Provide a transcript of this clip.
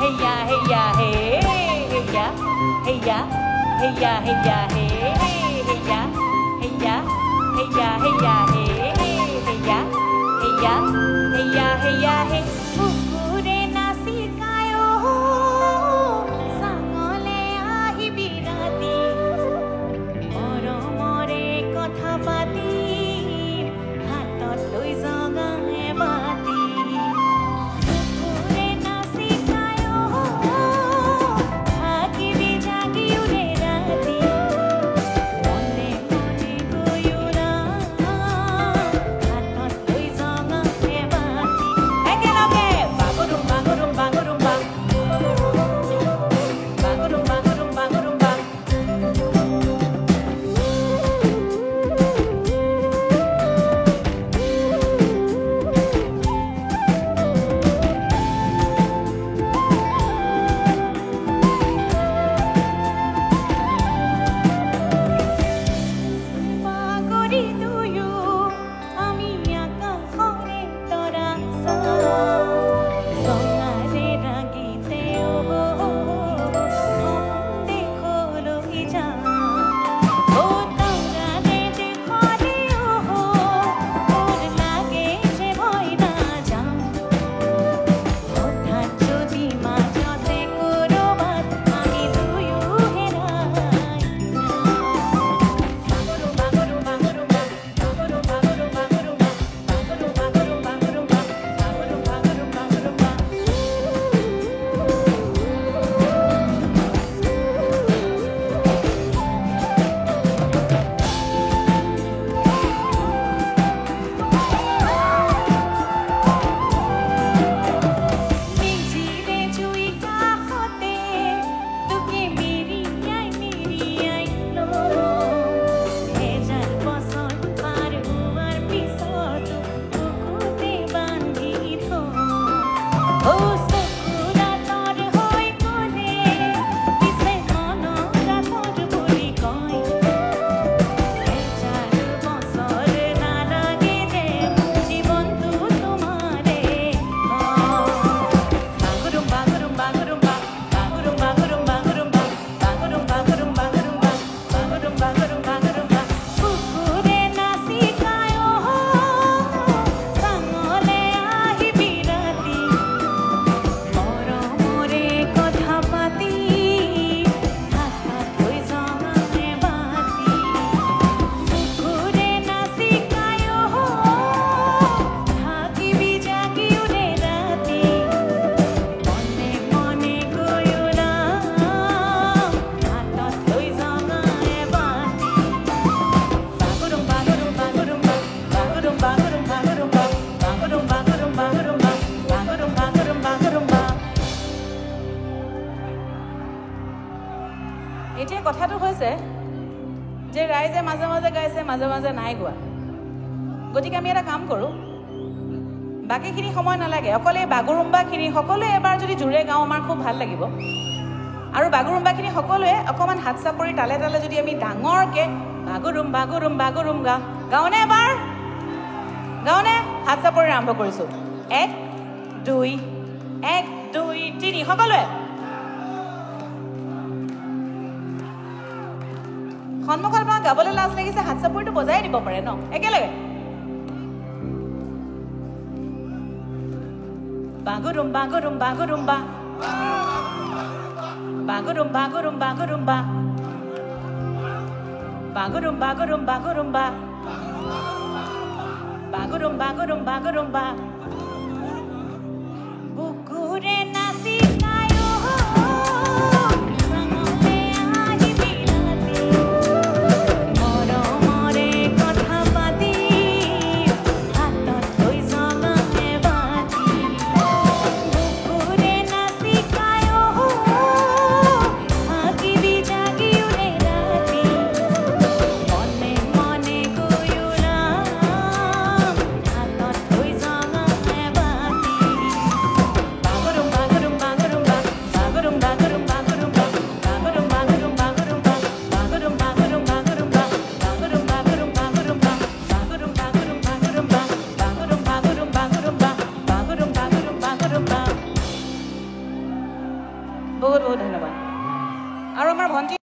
heya heya hey heya heya heya heya hey heya heya heya heya hey heya heya heya heya hey ukure nasikayo sangole ahi birati moromore kotha pati hatot loi jaga ebati ukure nasikayo hakibi jagi ure rati mone mone goyura hatot loi jaga ebati ekeloge bagurum bagurum bagurum bang bagurum bagurum bagurum bang Pagori tuyo ami aka khore torasa songare ragite o dekho loi ja o tanga de khore o or lage je bhoi na ja hothat jodi ma jote koro bat ami tuyo herai bagurum bagurum bagurum bang bagurum bagurum bagurum bang bagurum bagurum bagurum bang bagurum bagurum bagurum bang Nijire chui ka hote tuke meri ai lo Hezar bosor par huar pisot ukute bandi tho O sukura tor hoi kore pise monora tor boli koi Hezar bosor na lage je জীবন তু তোমারে bagurum bagurum bagurum bang bagurum bagurum bagurum bang bagurum bagurum bagurum bang bagurum bagurum bagurum bang ukure nasikayo sangole ahi birati moromore kotha pati hatat loi jaga ebati ukure nasikayo hakibi jagi ure rati mone mone goyura hatot loi jaga ebati bagurum bagurum bagurum bang bagurum bagurum bagurum bang bagurum bagurum bagurum bang bagurum bagurum bagurum bang এতিয়া কথাটো হৈছে যে ৰাইজে মাজে মাজে গাইছে মাজে মাজে নাই গোৱা গতিকে আমি এটা কাম কৰোঁ বাকীখিনি সময় নালাগে অকলে বাগুৰুম্বাখিনি সকলোৱে এবাৰ যদি জোৰে গাওঁ আমাৰ খুব ভাল লাগিব আৰু বাগুৰুম্বাখিনি সকলোৱে অকণমান হাত চাপৰি তালে তালে যদি আমি ডাঙৰকে বাগুৰুম বাগুৰুম বাগুৰুম গাওঁনে এবাৰ গাওঁনে হাত চাপৰি আৰম্ভ কৰিছোঁ 1 2 1 2 3 সকলোৱে সন্মুখৰ পৰা গাবলৈ লাজ লাগিছে হাত চাপৰিটো বজাই দিব পাৰে ন একেলগে bagurum bagurum bagurum ba bagurum bagurum bagurum ba bagurum bagurum bagurum ba bagurum bagurum bagurum ba bukure nasikayo sangole ahi birati moromore kotha pati hatot loi jaga ebati bukure nasikayo hakibi jagi ure rati mone mone goyura hatot loi jaga বহুত বহুত ধন্যবাদ আৰু আমাৰ ভণ্টি